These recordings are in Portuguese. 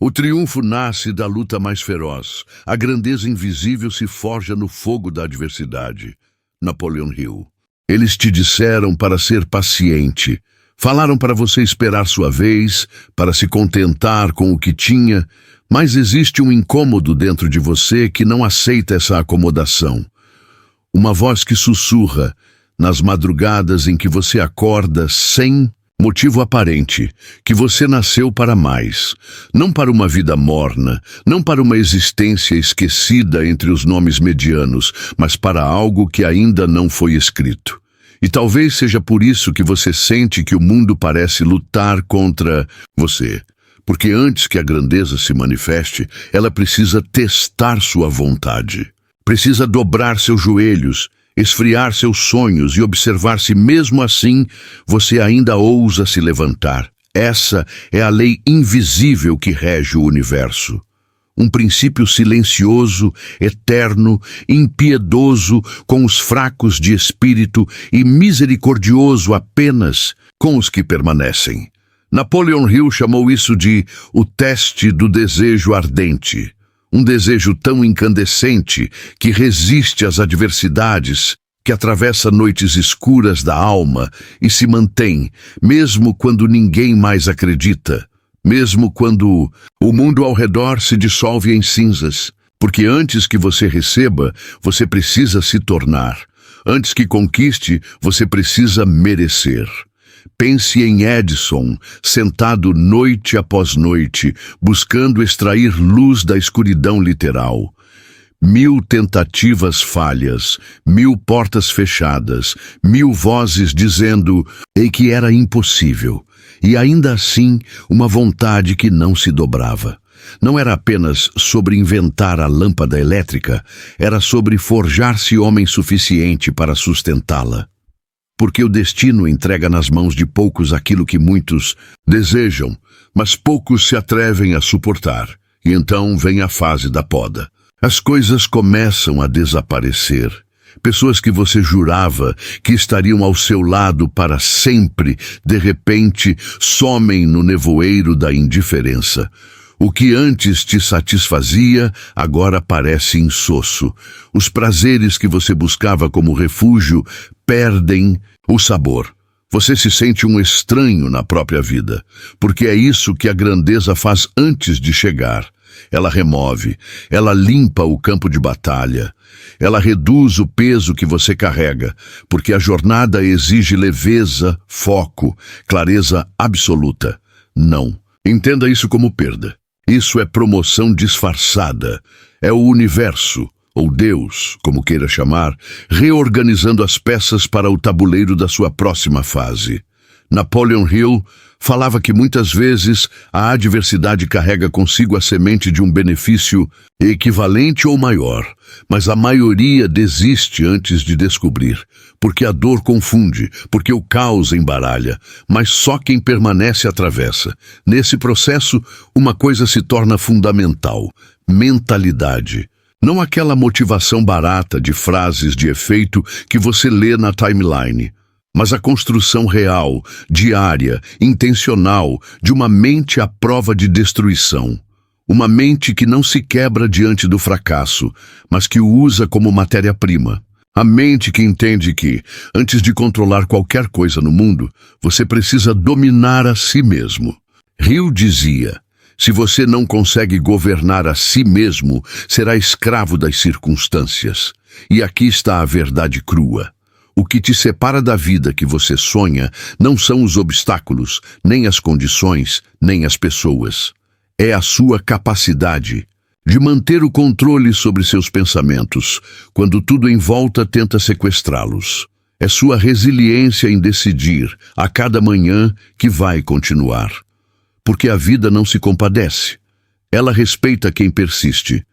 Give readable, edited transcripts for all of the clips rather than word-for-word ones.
O triunfo nasce da luta mais feroz. A grandeza invisível se forja no fogo da adversidade. Napoleon Hill. Eles te disseram para ser paciente. Falaram para você esperar sua vez, para se contentar com o que tinha, mas existe um incômodo dentro de você que não aceita essa acomodação. Uma voz que sussurra nas madrugadas em que você acorda sem motivo aparente, que você nasceu para mais, não para uma vida morna, não para uma existência esquecida entre os nomes medianos, mas para algo que ainda não foi escrito. E talvez seja por isso que você sente que o mundo parece lutar contra você. Porque antes que a grandeza se manifeste, ela precisa testar sua vontade. Precisa dobrar seus joelhos, esfriar seus sonhos e observar se mesmo assim você ainda ousa se levantar. Essa é a lei invisível que rege o universo. Um princípio silencioso, eterno, impiedoso com os fracos de espírito e misericordioso apenas com os que permanecem. Napoleon Hill chamou isso de o teste do desejo ardente. Um desejo tão incandescente que resiste às adversidades, que atravessa noites escuras da alma e se mantém, mesmo quando ninguém mais acredita, mesmo quando o mundo ao redor se dissolve em cinzas. Porque antes que você receba, você precisa se tornar. Antes que conquiste, você precisa merecer. Pense em Edison, sentado noite após noite, buscando extrair luz da escuridão literal. 1000 tentativas falhas, 1000 portas fechadas, 1000 vozes dizendo que era impossível. E ainda assim, uma vontade que não se dobrava. Não era apenas sobre inventar a lâmpada elétrica, era sobre forjar-se homem suficiente para sustentá-la. Porque o destino entrega nas mãos de poucos aquilo que muitos desejam, mas poucos se atrevem a suportar. E então vem a fase da poda. As coisas começam a desaparecer. Pessoas que você jurava que estariam ao seu lado para sempre, de repente, somem no nevoeiro da indiferença. O que antes te satisfazia, agora parece insosso. Os prazeres que você buscava como refúgio perdem o sabor. Você se sente um estranho na própria vida, porque é isso que a grandeza faz antes de chegar. Ela remove, ela limpa o campo de batalha, ela reduz o peso que você carrega, porque a jornada exige leveza, foco, clareza absoluta. Não, entenda isso como perda. Isso é promoção disfarçada. É o universo, ou Deus, como queira chamar, reorganizando as peças para o tabuleiro da sua próxima fase. Napoleon Hill falava que muitas vezes a adversidade carrega consigo a semente de um benefício equivalente ou maior, mas a maioria desiste antes de descobrir, porque a dor confunde, porque o caos embaralha, mas só quem permanece atravessa. Nesse processo, uma coisa se torna fundamental: mentalidade. Não aquela motivação barata de frases de efeito que você lê na timeline, mas a construção real, diária, intencional, de uma mente à prova de destruição. Uma mente que não se quebra diante do fracasso, mas que o usa como matéria-prima. A mente que entende que, antes de controlar qualquer coisa no mundo, você precisa dominar a si mesmo. Hill dizia: se você não consegue governar a si mesmo, será escravo das circunstâncias. E aqui está a verdade crua. O que te separa da vida que você sonha não são os obstáculos, nem as condições, nem as pessoas. É a sua capacidade de manter o controle sobre seus pensamentos, quando tudo em volta tenta sequestrá-los. É sua resiliência em decidir, a cada manhã, que vai continuar. Porque a vida não se compadece. Ela respeita quem persiste.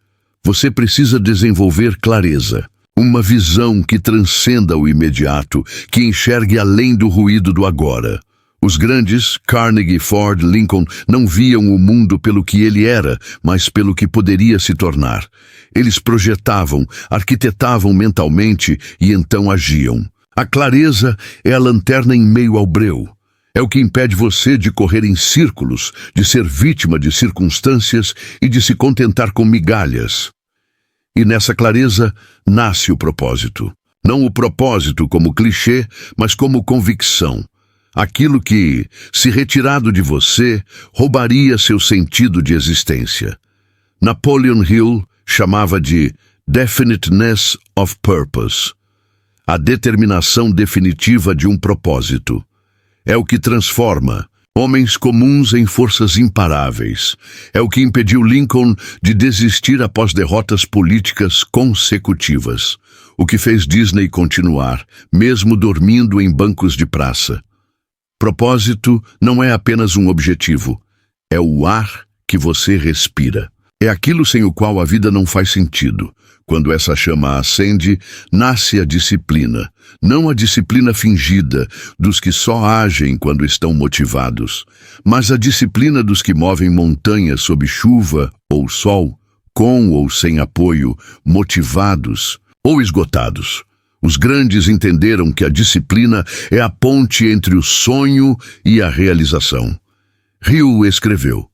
Você precisa desenvolver clareza. Uma visão que transcenda o imediato, que enxergue além do ruído do agora. Os grandes, Carnegie, Ford, Lincoln, não viam o mundo pelo que ele era, mas pelo que poderia se tornar. Eles projetavam, arquitetavam mentalmente e então agiam. A clareza é a lanterna em meio ao breu. É o que impede você de correr em círculos, de ser vítima de circunstâncias e de se contentar com migalhas. E nessa clareza nasce o propósito. Não o propósito como clichê, mas como convicção. Aquilo que, se retirado de você, roubaria seu sentido de existência. Napoleon Hill chamava de definiteness of purpose, a determinação definitiva de um propósito. É o que transforma homens comuns em forças imparáveis. É o que impediu Lincoln de desistir após derrotas políticas consecutivas. O que fez Disney continuar, mesmo dormindo em bancos de praça. Propósito não é apenas um objetivo. É o ar que você respira. É aquilo sem o qual a vida não faz sentido. Quando essa chama acende, nasce a disciplina. Não a disciplina fingida, dos que só agem quando estão motivados, mas a disciplina dos que movem montanhas sob chuva ou sol, com ou sem apoio, motivados ou esgotados. Os grandes entenderam que a disciplina é a ponte entre o sonho e a realização. Hill escreveu: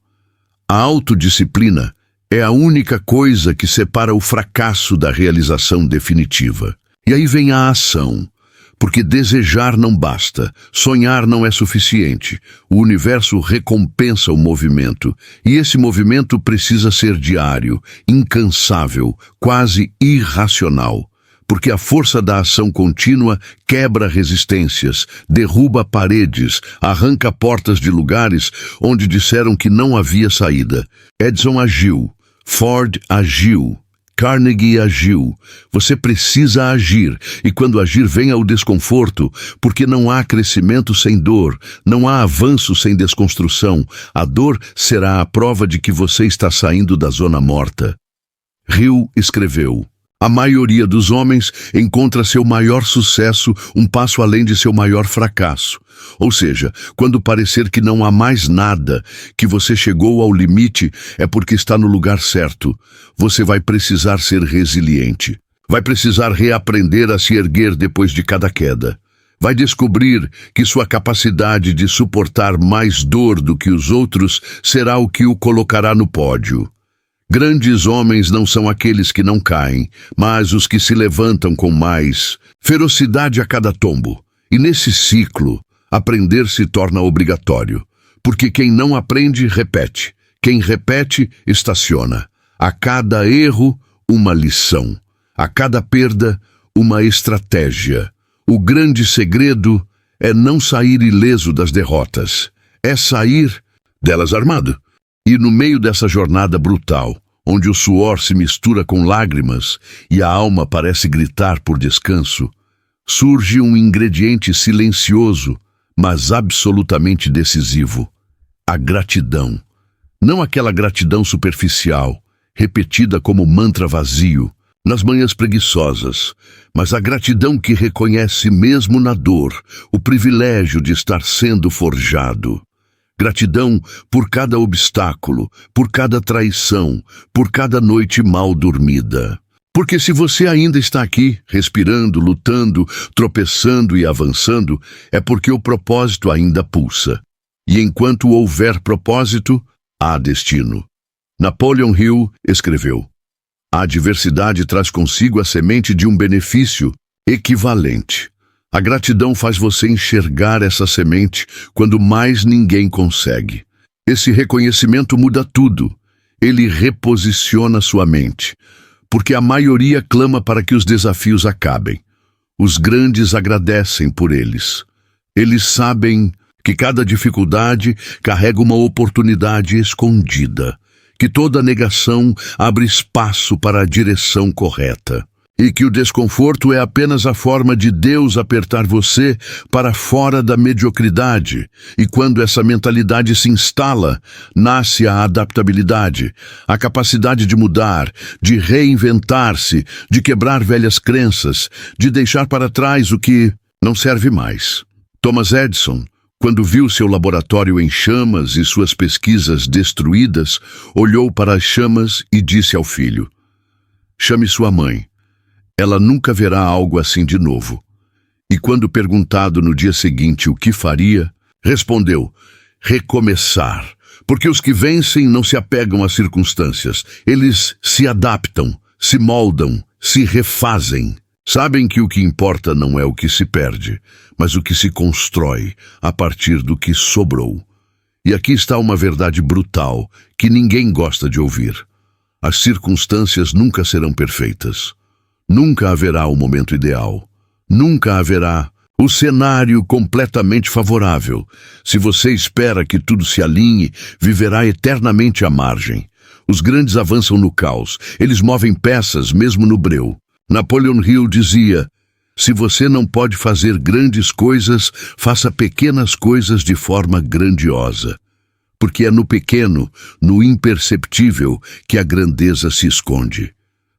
a autodisciplina é a única coisa que separa o fracasso da realização definitiva. E aí vem a ação, porque desejar não basta, sonhar não é suficiente. O universo recompensa o movimento, e esse movimento precisa ser diário, incansável, quase irracional. Porque a força da ação contínua quebra resistências, derruba paredes, arranca portas de lugares onde disseram que não havia saída. Edison agiu, Ford agiu, Carnegie agiu. Você precisa agir, e quando agir venha o desconforto, porque não há crescimento sem dor, não há avanço sem desconstrução. A dor será a prova de que você está saindo da zona morta. Hill escreveu: a maioria dos homens encontra seu maior sucesso um passo além de seu maior fracasso. Ou seja, quando parecer que não há mais nada, que você chegou ao limite, é porque está no lugar certo. Você vai precisar ser resiliente. Vai precisar reaprender a se erguer depois de cada queda. Vai descobrir que sua capacidade de suportar mais dor do que os outros será o que o colocará no pódio. Grandes homens não são aqueles que não caem, mas os que se levantam com mais ferocidade a cada tombo. E nesse ciclo, aprender se torna obrigatório, porque quem não aprende, repete. Quem repete, estaciona. A cada erro, uma lição. A cada perda, uma estratégia. O grande segredo é não sair ileso das derrotas. É sair delas armado. E no meio dessa jornada brutal, onde o suor se mistura com lágrimas e a alma parece gritar por descanso, surge um ingrediente silencioso, mas absolutamente decisivo: a gratidão. Não aquela gratidão superficial, repetida como mantra vazio, nas manhãs preguiçosas, mas a gratidão que reconhece mesmo na dor o privilégio de estar sendo forjado. Gratidão por cada obstáculo, por cada traição, por cada noite mal dormida. Porque se você ainda está aqui, respirando, lutando, tropeçando e avançando, é porque o propósito ainda pulsa. E enquanto houver propósito, há destino. Napoleon Hill escreveu: a adversidade traz consigo a semente de um benefício equivalente. A gratidão faz você enxergar essa semente quando mais ninguém consegue. Esse reconhecimento muda tudo. Ele reposiciona sua mente, porque a maioria clama para que os desafios acabem. Os grandes agradecem por eles. Eles sabem que cada dificuldade carrega uma oportunidade escondida, que toda negação abre espaço para a direção correta. E que o desconforto é apenas a forma de Deus apertar você para fora da mediocridade. E quando essa mentalidade se instala, nasce a adaptabilidade, a capacidade de mudar, de reinventar-se, de quebrar velhas crenças, de deixar para trás o que não serve mais. Thomas Edison, quando viu seu laboratório em chamas e suas pesquisas destruídas, olhou para as chamas e disse ao filho: chame sua mãe. Ela nunca verá algo assim de novo. E quando perguntado no dia seguinte o que faria, Respondeu: recomeçar. Porque os que vencem não se apegam às circunstâncias. Eles se adaptam, se moldam, se refazem. Sabem que o que importa não é o que se perde, mas o que se constrói a partir do que sobrou. E aqui está uma verdade brutal que ninguém gosta de ouvir. As circunstâncias nunca serão perfeitas. Nunca haverá o momento ideal. Nunca haverá o cenário completamente favorável. Se você espera que tudo se alinhe, viverá eternamente à margem. Os grandes avançam no caos. Eles movem peças mesmo no breu. Napoleon Hill dizia: se você não pode fazer grandes coisas, faça pequenas coisas de forma grandiosa. Porque é no pequeno, no imperceptível, que a grandeza se esconde.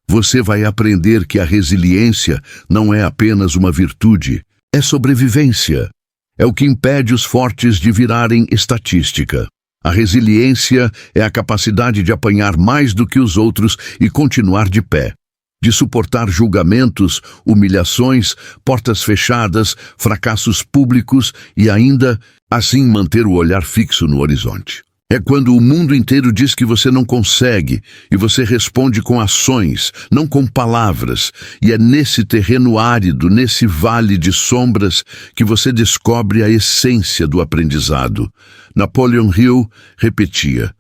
Você vai aprender que a resiliência não é apenas uma virtude, é sobrevivência. É o que impede os fortes de virarem estatística. A resiliência é a capacidade de apanhar mais do que os outros e continuar de pé. De suportar julgamentos, humilhações, portas fechadas, fracassos públicos e ainda assim manter o olhar fixo no horizonte. É quando o mundo inteiro diz que você não consegue e você responde com ações, não com palavras. E é nesse terreno árido, nesse vale de sombras, que você descobre a essência do aprendizado. Napoleon Hill repetia: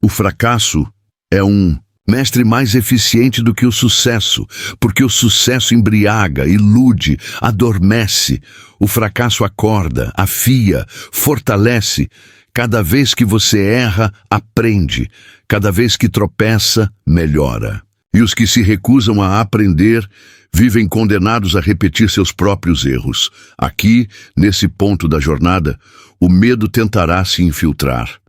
o fracasso é um mestre mais eficiente do que o sucesso, porque o sucesso embriaga, ilude, adormece. O fracasso acorda, afia, fortalece. Cada vez que você erra, aprende. Cada vez que tropeça, melhora. E os que se recusam a aprender vivem condenados a repetir seus próprios erros. Aqui, nesse ponto da jornada, o medo tentará se infiltrar.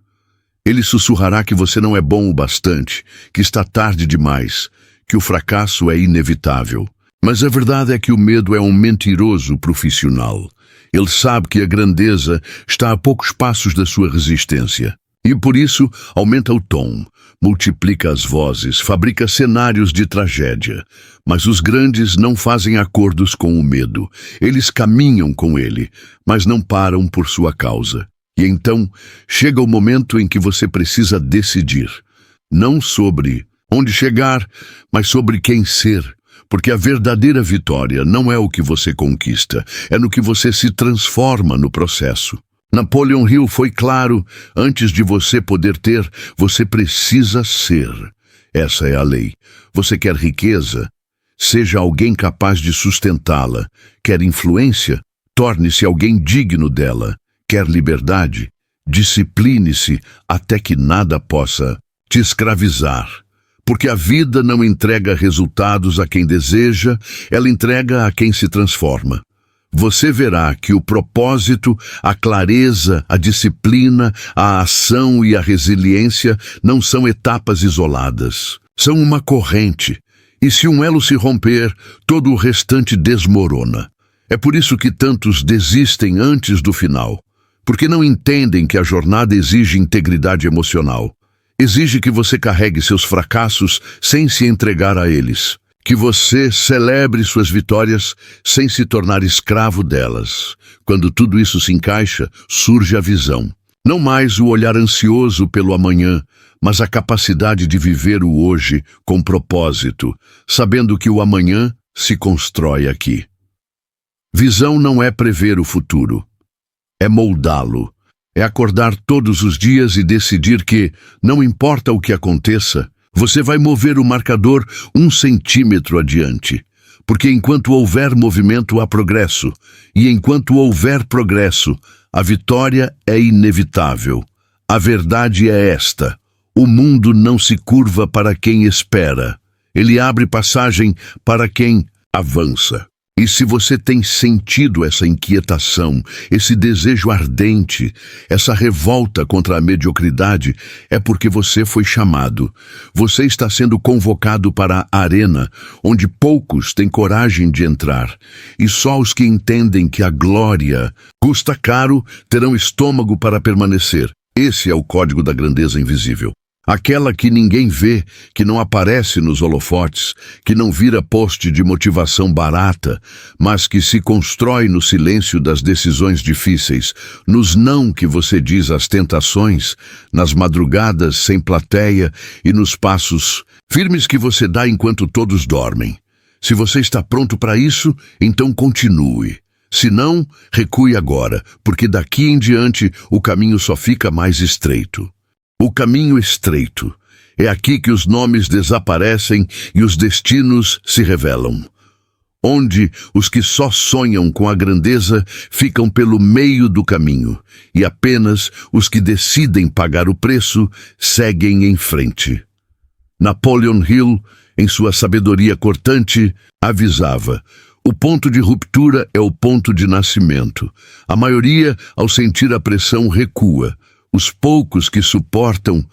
Ele sussurrará que você não é bom o bastante, que está tarde demais, que o fracasso é inevitável. Mas a verdade é que o medo é um mentiroso profissional. Ele sabe que a grandeza está a poucos passos da sua resistência. E por isso aumenta o tom, multiplica as vozes, fabrica cenários de tragédia. Mas os grandes não fazem acordos com o medo. Eles caminham com ele, mas não param por sua causa. E então chega o momento em que você precisa decidir. Não sobre onde chegar, mas sobre quem ser. Porque a verdadeira vitória não é o que você conquista, é no que você se transforma no processo. Napoleon Hill foi claro: antes de você poder ter, você precisa ser. Essa é a lei. Você quer riqueza? Seja alguém capaz de sustentá-la. Quer influência? Torne-se alguém digno dela. Quer liberdade? Discipline-se até que nada possa te escravizar. Porque a vida não entrega resultados a quem deseja, ela entrega a quem se transforma. Você verá que o propósito, a clareza, a disciplina, a ação e a resiliência não são etapas isoladas. São uma corrente. E se um elo se romper, todo o restante desmorona. É por isso que tantos desistem antes do final. Porque não entendem que a jornada exige integridade emocional. Exige que você carregue seus fracassos sem se entregar a eles. Que você celebre suas vitórias sem se tornar escravo delas. Quando tudo isso se encaixa, surge a visão. Não mais o olhar ansioso pelo amanhã, mas a capacidade de viver o hoje com propósito, sabendo que o amanhã se constrói aqui. Visão não é prever o futuro, é moldá-lo. É acordar todos os dias e decidir que, não importa o que aconteça, você vai mover o marcador 1 centímetro adiante. Porque enquanto houver movimento, há progresso. E enquanto houver progresso, a vitória é inevitável. A verdade é esta: o mundo não se curva para quem espera. Ele abre passagem para quem avança. E se você tem sentido essa inquietação, esse desejo ardente, essa revolta contra a mediocridade, é porque você foi chamado. Você está sendo convocado para a arena, onde poucos têm coragem de entrar. E só os que entendem que a glória custa caro terão estômago para permanecer. Esse é o código da grandeza invisível. Aquela que ninguém vê, que não aparece nos holofotes, que não vira post de motivação barata, mas que se constrói no silêncio das decisões difíceis, nos não que você diz às tentações, nas madrugadas sem plateia e nos passos firmes que você dá enquanto todos dormem. Se você está pronto para isso, então continue. Se não, recue agora, porque daqui em diante o caminho só fica mais estreito. O caminho estreito. É aqui que os nomes desaparecem e os destinos se revelam. Onde os que só sonham com a grandeza ficam pelo meio do caminho, e apenas os que decidem pagar o preço seguem em frente. Napoleon Hill, em sua sabedoria cortante, avisava: o ponto de ruptura é o ponto de nascimento. A maioria, ao sentir a pressão, recua. Os poucos que suportam,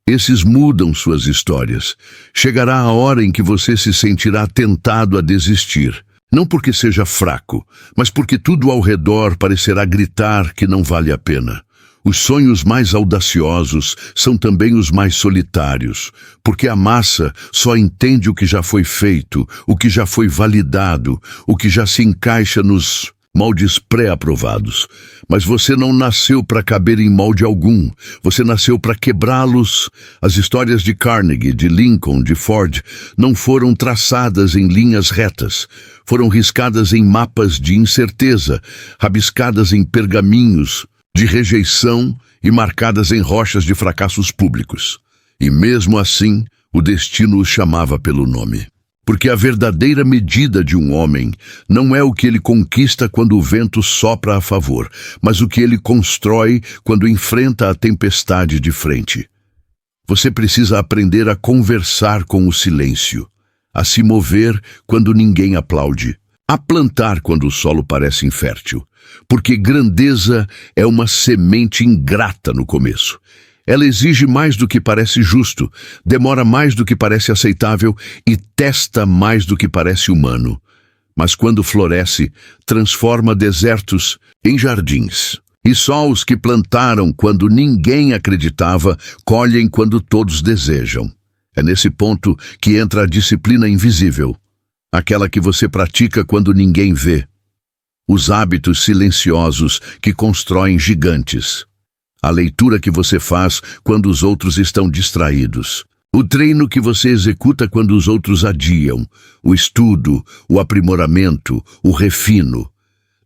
esses mudam suas histórias. Chegará a hora em que você se sentirá tentado a desistir. Não porque seja fraco, mas porque tudo ao redor parecerá gritar que não vale a pena. Os sonhos mais audaciosos são também os mais solitários, porque a massa só entende o que já foi feito, o que já foi validado, o que já se encaixa nos moldes pré-aprovados. Mas você não nasceu para caber em molde algum. Você nasceu para quebrá-los. As histórias de Carnegie, de Lincoln, de Ford não foram traçadas em linhas retas. Foram riscadas em mapas de incerteza, rabiscadas em pergaminhos de rejeição e marcadas em rochas de fracassos públicos. E mesmo assim, o destino os chamava pelo nome. Porque a verdadeira medida de um homem não é o que ele conquista quando o vento sopra a favor, mas o que ele constrói quando enfrenta a tempestade de frente. Você precisa aprender a conversar com o silêncio, a se mover quando ninguém aplaude, a plantar quando o solo parece infértil. Porque grandeza é uma semente ingrata no começo. Ela exige mais do que parece justo, demora mais do que parece aceitável e testa mais do que parece humano. Mas quando floresce, transforma desertos em jardins. E só os que plantaram quando ninguém acreditava, colhem quando todos desejam. É nesse ponto que entra a disciplina invisível, aquela que você pratica quando ninguém vê. Os hábitos silenciosos que constroem gigantes. A leitura que você faz quando os outros estão distraídos. O treino que você executa quando os outros adiam. O estudo, o aprimoramento, o refino.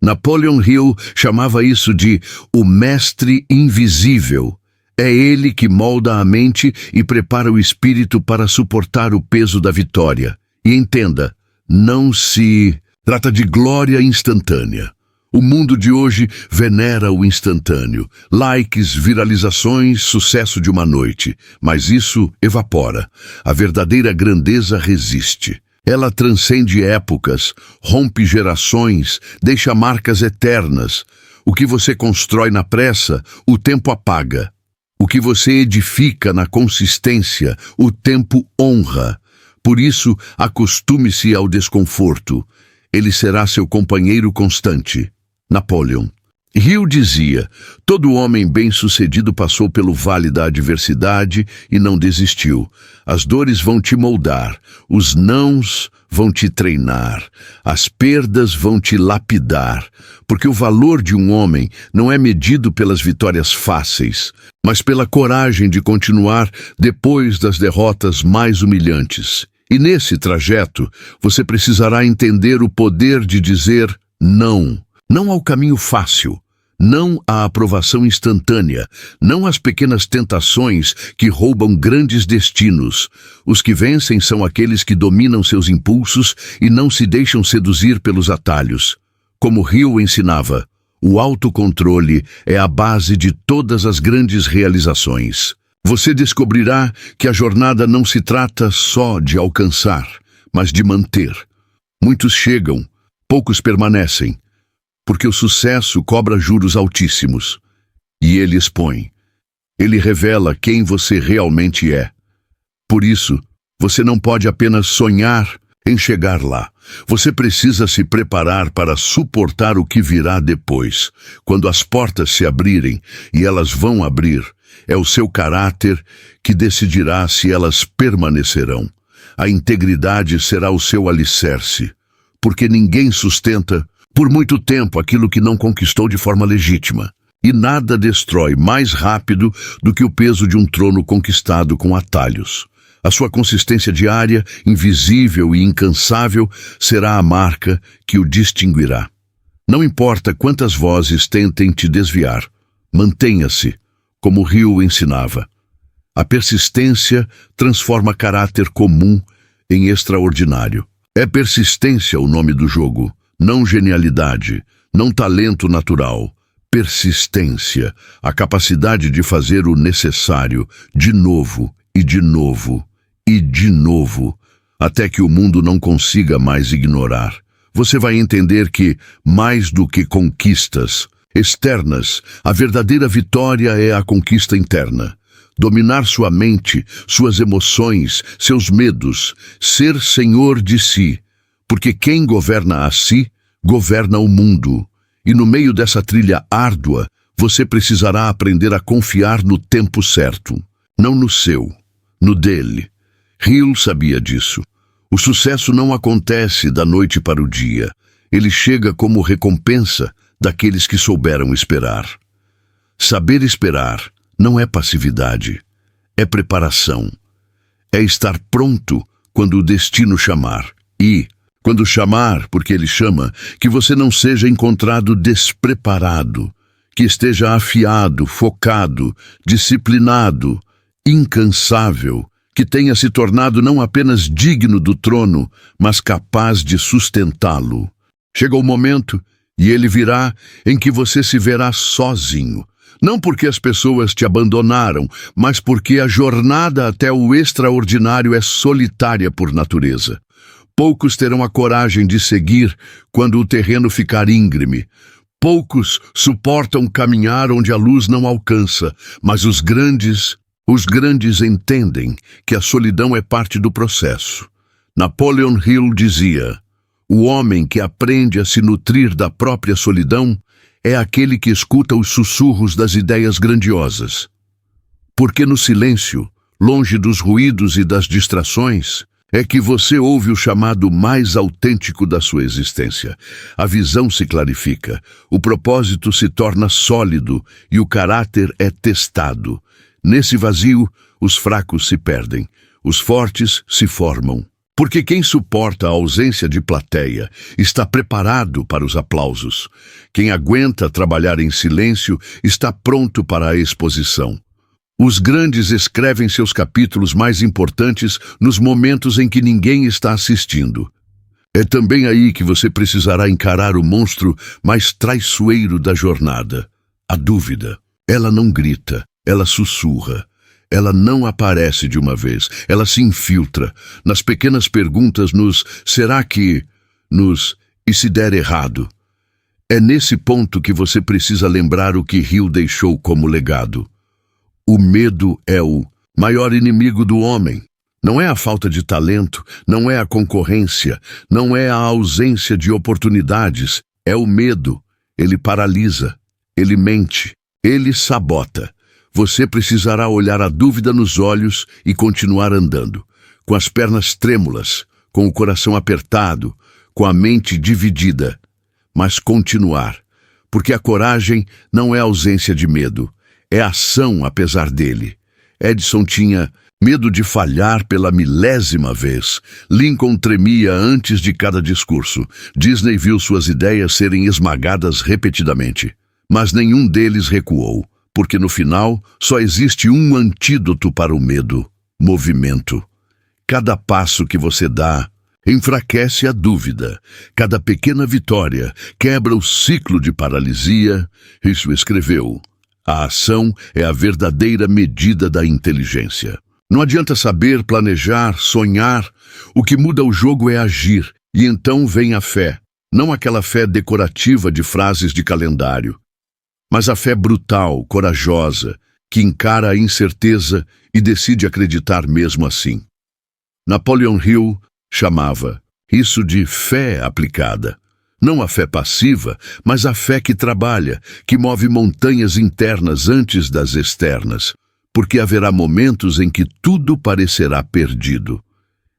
Napoleon Hill chamava isso de o mestre invisível. É ele que molda a mente e prepara o espírito para suportar o peso da vitória. E entenda, não se trata de glória instantânea. O mundo de hoje venera o instantâneo. Likes, viralizações, sucesso de uma noite. Mas isso evapora. A verdadeira grandeza resiste. Ela transcende épocas, rompe gerações, deixa marcas eternas. O que você constrói na pressa, o tempo apaga. O que você edifica na consistência, o tempo honra. Por isso, acostume-se ao desconforto. Ele será seu companheiro constante. Napoleon. Hill dizia: todo homem bem-sucedido passou pelo vale da adversidade e não desistiu. As dores vão te moldar, os nãos vão te treinar, as perdas vão te lapidar, porque o valor de um homem não é medido pelas vitórias fáceis, mas pela coragem de continuar depois das derrotas mais humilhantes. E nesse trajeto, você precisará entender o poder de dizer não. Não ao caminho fácil, não à aprovação instantânea, não às pequenas tentações que roubam grandes destinos. Os que vencem são aqueles que dominam seus impulsos e não se deixam seduzir pelos atalhos. Como Hill ensinava, o autocontrole é a base de todas as grandes realizações. Você descobrirá que a jornada não se trata só de alcançar, mas de manter. Muitos chegam, poucos permanecem. Porque o sucesso cobra juros altíssimos. E ele expõe. Ele revela quem você realmente é. Por isso, você não pode apenas sonhar em chegar lá. Você precisa se preparar para suportar o que virá depois. Quando as portas se abrirem, e elas vão abrir, É o seu caráter que decidirá se elas permanecerão. A integridade será o seu alicerce, porque ninguém sustenta por muito tempo aquilo que não conquistou de forma legítima. E nada destrói mais rápido do que o peso de um trono conquistado com atalhos. A sua consistência diária, invisível e incansável, será a marca que o distinguirá. Não importa quantas vozes tentem te desviar, mantenha-se, como o rio ensinava. A persistência transforma caráter comum em extraordinário. É persistência o nome do jogo, não genialidade, não talento natural. Persistência, a capacidade de fazer o necessário de novo e de novo e de novo, até que o mundo não consiga mais ignorar. Você vai entender que, mais do que conquistas externas, a verdadeira vitória é a conquista interna. Dominar sua mente, suas emoções, seus medos, ser senhor de si, porque quem governa a si, governa o mundo. E no meio dessa trilha árdua, você precisará aprender a confiar no tempo certo, não no seu, no dele. Hill sabia disso. O sucesso não acontece da noite para o dia. Ele chega como recompensa daqueles que souberam esperar. Saber esperar não é passividade, é preparação. É estar pronto quando o destino chamar. E, quando chamar, porque ele chama, que você não seja encontrado despreparado, que esteja afiado, focado, disciplinado, incansável, que tenha se tornado não apenas digno do trono, mas capaz de sustentá-lo. Chega o momento, e ele virá, em que você se verá sozinho. Não porque as pessoas te abandonaram, mas porque a jornada até o extraordinário é solitária por natureza. Poucos terão a coragem de seguir quando o terreno ficar íngreme. Poucos suportam caminhar onde a luz não alcança, mas os grandes entendem que a solidão é parte do processo. Napoleon Hill dizia: o homem que aprende a se nutrir da própria solidão é aquele que escuta os sussurros das ideias grandiosas. Porque no silêncio, longe dos ruídos e das distrações, é que você ouve o chamado mais autêntico da sua existência. A visão se clarifica, o propósito se torna sólido e o caráter é testado. Nesse vazio, os fracos se perdem, os fortes se formam. Porque quem suporta a ausência de plateia está preparado para os aplausos. Quem aguenta trabalhar em silêncio está pronto para a exposição. Os grandes escrevem seus capítulos mais importantes nos momentos em que ninguém está assistindo. É também aí que você precisará encarar o monstro mais traiçoeiro da jornada: a dúvida. Ela não grita, ela sussurra. Ela não aparece de uma vez, ela se infiltra nas pequenas perguntas será que, e se der errado? É nesse ponto que você precisa lembrar o que Hill deixou como legado. O medo é o maior inimigo do homem. Não é a falta de talento, não é a concorrência, não é a ausência de oportunidades, é o medo. Ele paralisa, ele mente, ele sabota. Você precisará olhar a dúvida nos olhos e continuar andando, com as pernas trêmulas, com o coração apertado, com a mente dividida, mas continuar, porque a coragem não é ausência de medo, é ação apesar dele. Edison tinha medo de falhar pela milésima vez. Lincoln tremia antes de cada discurso. Disney viu suas ideias serem esmagadas repetidamente, mas nenhum deles recuou. Porque no final só existe um antídoto para o medo: movimento. Cada passo que você dá enfraquece a dúvida. Cada pequena vitória quebra o ciclo de paralisia. Isso escreveu: a ação é a verdadeira medida da inteligência. Não adianta saber, planejar, sonhar. O que muda o jogo é agir. E então vem a fé. Não aquela fé decorativa de frases de calendário, mas a fé brutal, corajosa, que encara a incerteza e decide acreditar mesmo assim. Napoleon Hill chamava isso de fé aplicada. Não a fé passiva, mas a fé que trabalha, que move montanhas internas antes das externas. porque haverá momentos em que tudo parecerá perdido,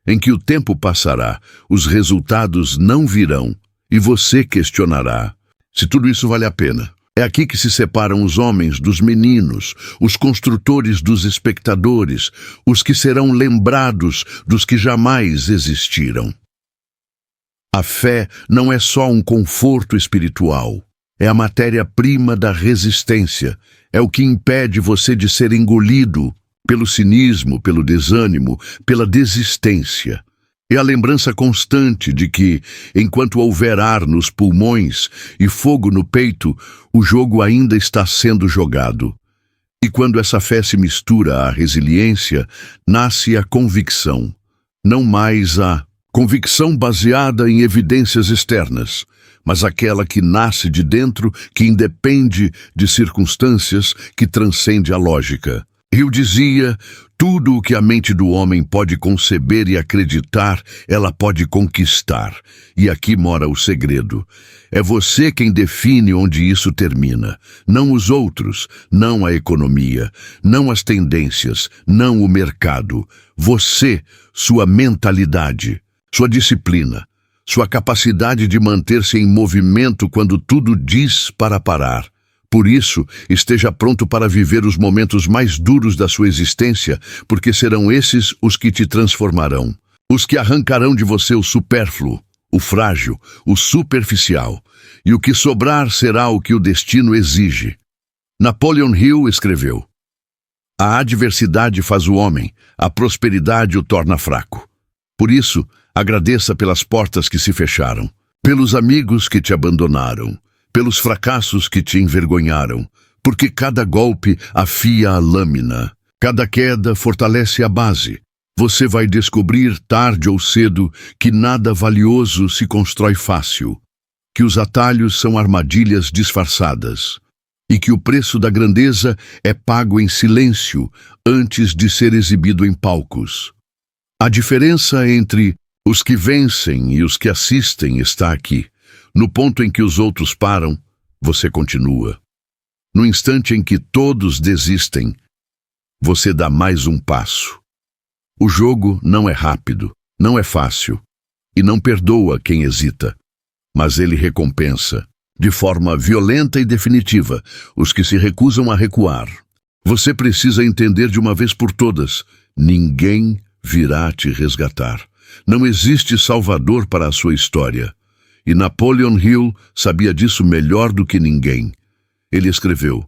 em que o tempo passará, os resultados não virão, e você questionará se tudo isso vale a pena. É aqui que se separam os homens dos meninos, os construtores dos espectadores, os que serão lembrados dos que jamais existiram. A fé não é só um conforto espiritual. É a matéria-prima da resistência. É o que impede você de ser engolido pelo cinismo, pelo desânimo, pela desistência. É a lembrança constante de que, enquanto houver ar nos pulmões e fogo no peito, o jogo ainda está sendo jogado. E quando essa fé se mistura à resiliência, nasce a convicção. Não mais a convicção baseada em evidências externas, mas aquela que nasce de dentro, que independe de circunstâncias, que transcende a lógica. Eu dizia, tudo o que a mente do homem pode conceber e acreditar, ela pode conquistar. E aqui mora o segredo. É você quem define onde isso termina. Não os outros, não a economia, não as tendências, não o mercado. Você, sua mentalidade, sua disciplina, sua capacidade de manter-se em movimento quando tudo diz para parar. Por isso, esteja pronto para viver os momentos mais duros da sua existência, porque serão esses os que te transformarão, os que arrancarão de você o supérfluo, o frágil, o superficial, e o que sobrar será o que o destino exige. Napoleon Hill escreveu: a adversidade faz o homem, a prosperidade o torna fraco. Por isso, agradeça pelas portas que se fecharam, pelos amigos que te abandonaram, pelos fracassos que te envergonharam, porque cada golpe afia a lâmina, cada queda fortalece a base. Você vai descobrir, tarde ou cedo, que nada valioso se constrói fácil, que os atalhos são armadilhas disfarçadas, e que o preço da grandeza é pago em silêncio antes de ser exibido em palcos. A diferença entre os que vencem e os que assistem está aqui. No ponto em que os outros param, você continua. No instante em que todos desistem, você dá mais um passo. O jogo não é rápido, não é fácil, e não perdoa quem hesita, mas ele recompensa, de forma violenta e definitiva, os que se recusam a recuar. Você precisa entender de uma vez por todas, ninguém virá te resgatar. Não existe salvador para a sua história. E Napoleon Hill sabia disso melhor do que ninguém. Ele escreveu: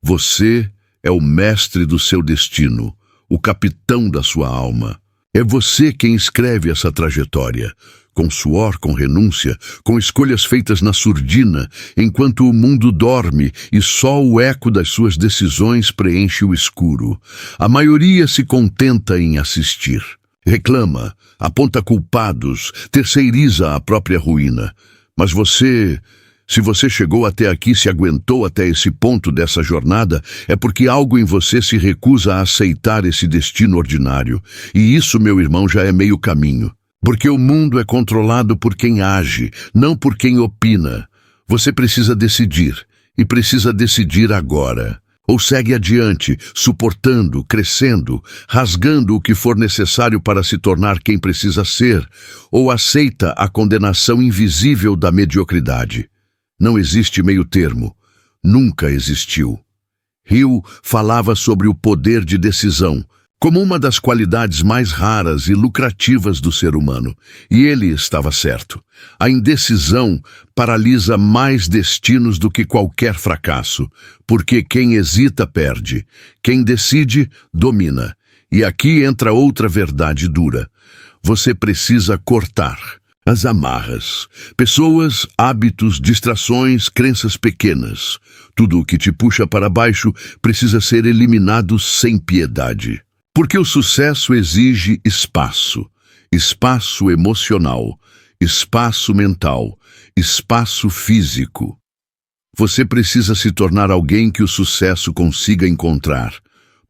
você é o mestre do seu destino, o capitão da sua alma. É você quem escreve essa trajetória, com suor, com renúncia, com escolhas feitas na surdina, enquanto o mundo dorme e só o eco das suas decisões preenche o escuro. A maioria se contenta em assistir. Reclama, aponta culpados, terceiriza a própria ruína. Mas você, se você chegou até aqui, se aguentou até esse ponto dessa jornada, é porque algo em você se recusa a aceitar esse destino ordinário. E isso, meu irmão, já é meio caminho. Porque o mundo é controlado por quem age, não por quem opina. Você precisa decidir, e precisa decidir agora. Ou segue adiante, suportando, crescendo, rasgando o que for necessário para se tornar quem precisa ser, ou aceita a condenação invisível da mediocridade. Não existe meio termo. Nunca existiu. Hill falava sobre o poder de decisão, como uma das qualidades mais raras e lucrativas do ser humano. E ele estava certo. A indecisão paralisa mais destinos do que qualquer fracasso, porque quem hesita perde, quem decide domina. E aqui entra outra verdade dura. Você precisa cortar as amarras. Pessoas, hábitos, distrações, crenças pequenas. Tudo o que te puxa para baixo precisa ser eliminado sem piedade. Porque o sucesso exige espaço, espaço emocional, espaço mental, espaço físico. Você precisa se tornar alguém que o sucesso consiga encontrar.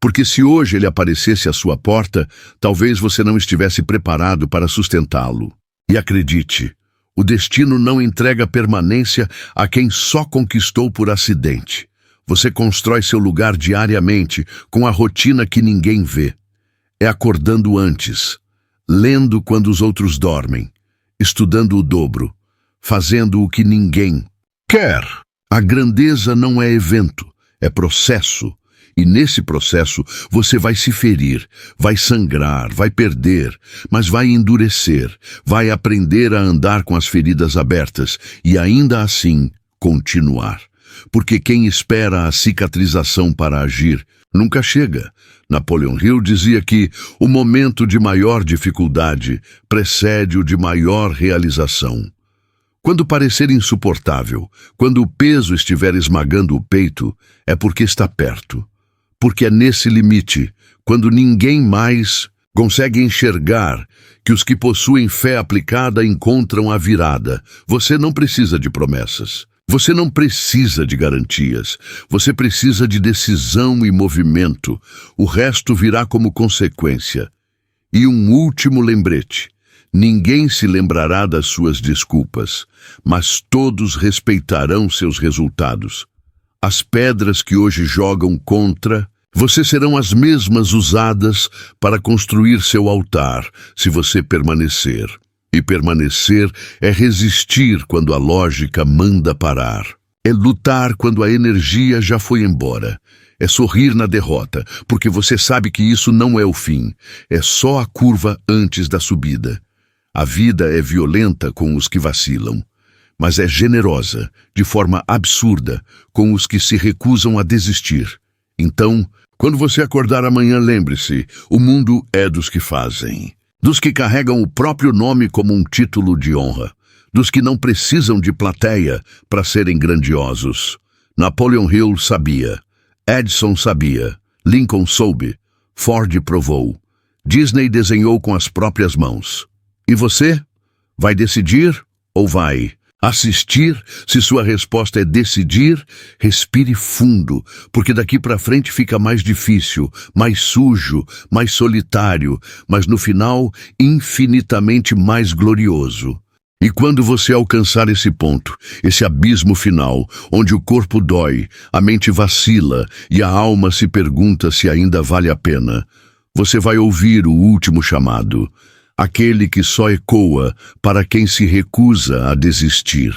Porque se hoje ele aparecesse à sua porta, talvez você não estivesse preparado para sustentá-lo. E acredite, o destino não entrega permanência a quem só conquistou por acidente. Você constrói seu lugar diariamente com a rotina que ninguém vê. É acordando antes, lendo quando os outros dormem, estudando o dobro, fazendo o que ninguém quer. A grandeza não é evento, é processo. E nesse processo você vai se ferir, vai sangrar, vai perder, mas vai endurecer, vai aprender a andar com as feridas abertas e ainda assim continuar. Porque quem espera a cicatrização para agir nunca chega. Napoleon Hill dizia que o momento de maior dificuldade precede o de maior realização. Quando parecer insuportável, quando o peso estiver esmagando o peito, é porque está perto. Porque é nesse limite, quando ninguém mais consegue enxergar, que os que possuem fé aplicada encontram a virada. Você não precisa de promessas. Você não precisa de garantias. Você precisa de decisão e movimento. O resto virá como consequência. E um último lembrete. Ninguém se lembrará das suas desculpas, mas todos respeitarão seus resultados. As pedras que hoje jogam contra você serão as mesmas usadas para construir seu altar, se você permanecer. E permanecer é resistir quando a lógica manda parar. É lutar quando a energia já foi embora. É sorrir na derrota, porque você sabe que isso não é o fim. É só a curva antes da subida. A vida é violenta com os que vacilam, mas é generosa, de forma absurda, com os que se recusam a desistir. Então, quando você acordar amanhã, lembre-se, o mundo é dos que fazem, dos que carregam o próprio nome como um título de honra, dos que não precisam de plateia para serem grandiosos. Napoleon Hill sabia, Edison sabia, Lincoln soube, Ford provou, Disney desenhou com as próprias mãos. E você? Vai decidir ou vai assistir? Se sua resposta é decidir, respire fundo, porque daqui para frente fica mais difícil, mais sujo, mais solitário, mas no final, infinitamente mais glorioso. E quando você alcançar esse ponto, esse abismo final, onde o corpo dói, a mente vacila e a alma se pergunta se ainda vale a pena, você vai ouvir o último chamado. Aquele que só ecoa para quem se recusa a desistir.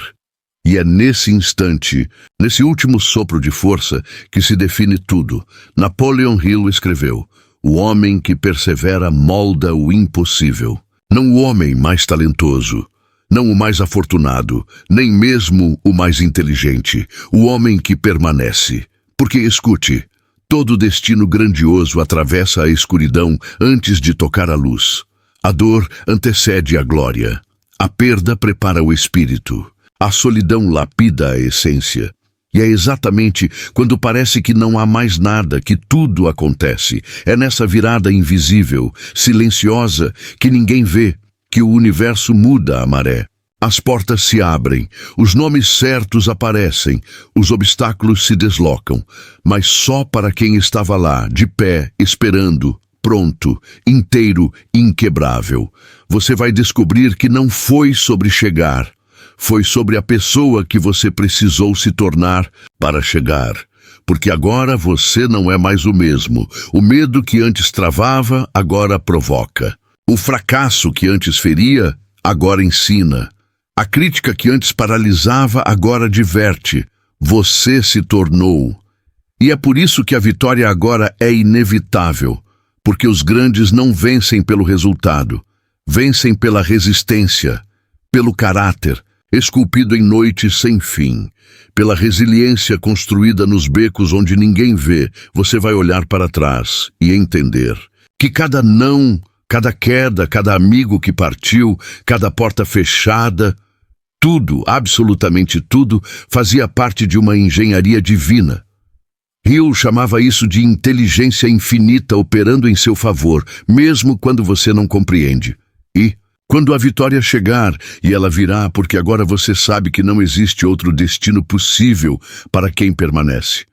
E é nesse instante, nesse último sopro de força, que se define tudo. Napoleon Hill escreveu: o homem que persevera molda o impossível. Não o homem mais talentoso, não o mais afortunado, nem mesmo o mais inteligente, o homem que permanece. Porque, escute, todo destino grandioso atravessa a escuridão antes de tocar a luz. A dor antecede a glória. A perda prepara o espírito. A solidão lapida a essência. E é exatamente quando parece que não há mais nada, que tudo acontece. É nessa virada invisível, silenciosa, que ninguém vê, que o universo muda a maré. As portas se abrem, os nomes certos aparecem, os obstáculos se deslocam, mas só para quem estava lá, de pé, esperando, pronto, inteiro, inquebrável. Você vai descobrir que não foi sobre chegar, foi sobre a pessoa que você precisou se tornar para chegar. Porque agora você não é mais o mesmo. O medo que antes travava, agora provoca. O fracasso que antes feria, agora ensina. A crítica que antes paralisava, agora diverte. Você se tornou. E é por isso que a vitória agora é inevitável. Porque os grandes não vencem pelo resultado, vencem pela resistência, pelo caráter, esculpido em noites sem fim, pela resiliência construída nos becos onde ninguém vê. Você vai olhar para trás e entender que cada não, cada queda, cada amigo que partiu, cada porta fechada, tudo, absolutamente tudo, fazia parte de uma engenharia divina. Hill chamava isso de inteligência infinita operando em seu favor, mesmo quando você não compreende. E, quando a vitória chegar, e ela virá porque agora você sabe que não existe outro destino possível para quem permanece.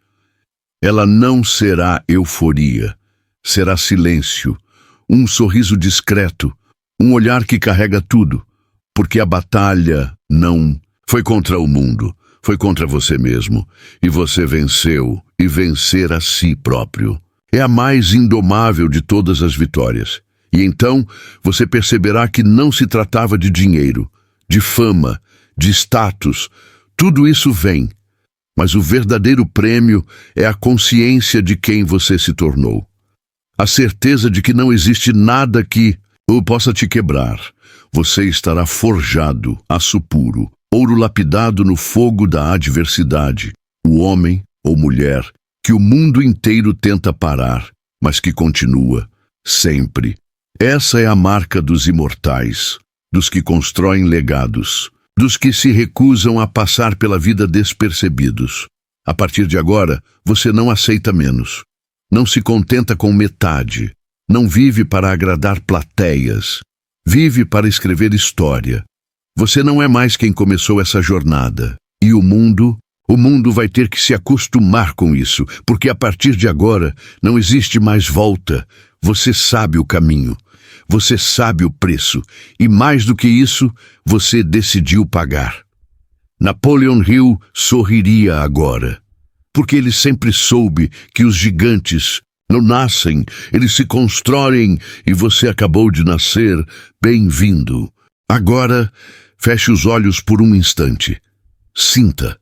Ela não será euforia, será silêncio, um sorriso discreto, um olhar que carrega tudo, porque a batalha não foi contra o mundo, foi contra você mesmo, e você venceu, e vencer a si próprio. É a mais indomável de todas as vitórias. E então você perceberá que não se tratava de dinheiro, de fama, de status. Tudo isso vem. Mas o verdadeiro prêmio é a consciência de quem você se tornou. A certeza de que não existe nada que o possa te quebrar. Você estará forjado, aço puro, ouro lapidado no fogo da adversidade. O homem ou mulher que o mundo inteiro tenta parar, mas que continua, sempre. Essa é a marca dos imortais, dos que constroem legados, dos que se recusam a passar pela vida despercebidos. A partir de agora, você não aceita menos. Não se contenta com metade. Não vive para agradar plateias. Vive para escrever história. Você não é mais quem começou essa jornada. E o mundo vai ter que se acostumar com isso, porque a partir de agora não existe mais volta. Você sabe o caminho. Você sabe o preço. E mais do que isso, você decidiu pagar. Napoleon Hill sorriria agora, porque ele sempre soube que os gigantes não nascem, eles se constroem, e você acabou de nascer. Bem-vindo. Agora, feche os olhos por um instante. Sinta.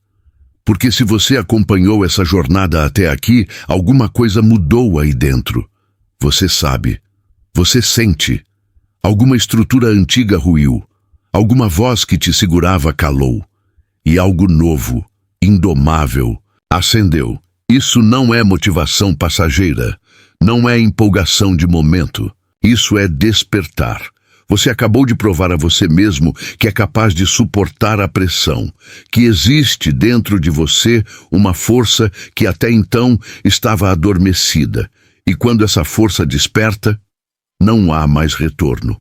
Porque se você acompanhou essa jornada até aqui, alguma coisa mudou aí dentro. Você sabe. Você sente. Alguma estrutura antiga ruiu. Alguma voz que te segurava calou. E algo novo, indomável, acendeu. Isso não é motivação passageira. Não é empolgação de momento. Isso é despertar. Você acabou de provar a você mesmo que é capaz de suportar a pressão, que existe dentro de você uma força que até então estava adormecida. E quando essa força desperta, não há mais retorno.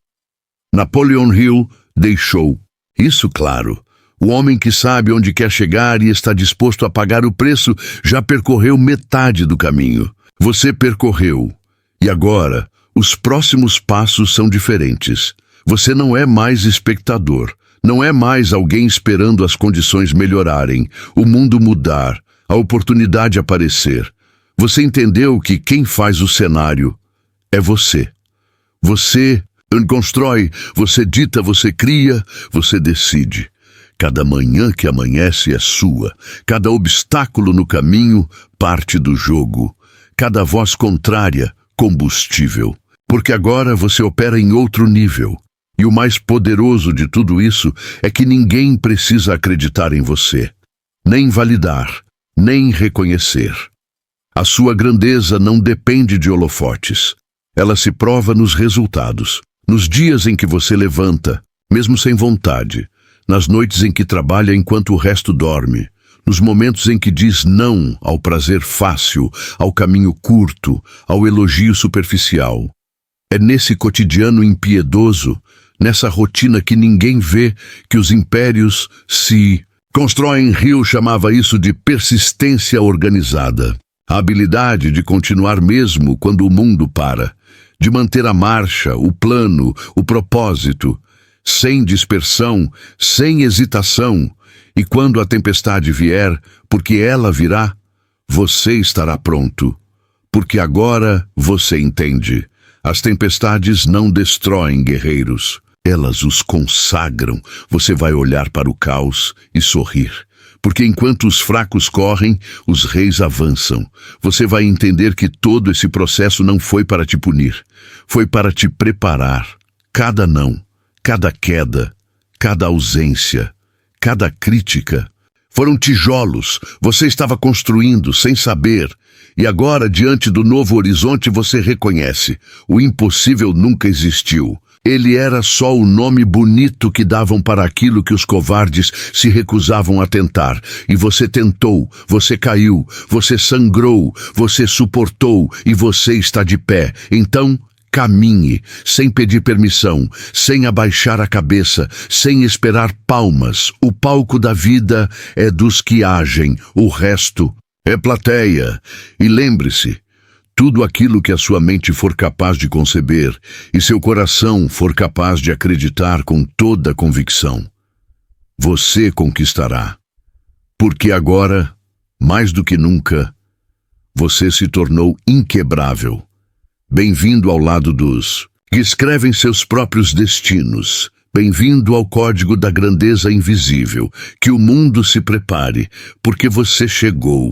Napoleon Hill deixou isso claro. O homem que sabe onde quer chegar e está disposto a pagar o preço já percorreu metade do caminho. Você percorreu. E agora, os próximos passos são diferentes. Você não é mais espectador. Não é mais alguém esperando as condições melhorarem, o mundo mudar, a oportunidade aparecer. Você entendeu que quem faz o cenário é você. Você constrói, você dita, você cria, você decide. Cada manhã que amanhece é sua. Cada obstáculo no caminho, parte do jogo. Cada voz contrária, combustível. Porque agora você opera em outro nível. E o mais poderoso de tudo isso é que ninguém precisa acreditar em você, nem validar, nem reconhecer. A sua grandeza não depende de holofotes. Ela se prova nos resultados, nos dias em que você levanta, mesmo sem vontade, nas noites em que trabalha enquanto o resto dorme, nos momentos em que diz não ao prazer fácil, ao caminho curto, ao elogio superficial. É nesse cotidiano impiedoso, nessa rotina que ninguém vê, que os impérios se constroem. Hill chamava isso de persistência organizada. A habilidade de continuar mesmo quando o mundo para, de manter a marcha, o plano, o propósito, sem dispersão, sem hesitação. E quando a tempestade vier, porque ela virá, você estará pronto. Porque agora você entende. As tempestades não destroem guerreiros. Elas os consagram. Você vai olhar para o caos e sorrir. Porque enquanto os fracos correm, os reis avançam. Você vai entender que todo esse processo não foi para te punir. Foi para te preparar. Cada não, cada queda, cada ausência, cada crítica. Foram tijolos. Você estava construindo sem saber. E agora, diante do novo horizonte, você reconhece. O impossível nunca existiu. Ele era só o nome bonito que davam para aquilo que os covardes se recusavam a tentar. E você tentou, você caiu, você sangrou, você suportou e você está de pé. Então, caminhe, sem pedir permissão, sem abaixar a cabeça, sem esperar palmas. O palco da vida é dos que agem, o resto é plateia. E lembre-se, tudo aquilo que a sua mente for capaz de conceber e seu coração for capaz de acreditar com toda a convicção, você conquistará. Porque agora, mais do que nunca, você se tornou inquebrável. Bem-vindo ao lado dos que escrevem seus próprios destinos. Bem-vindo ao código da grandeza invisível. Que o mundo se prepare, porque você chegou.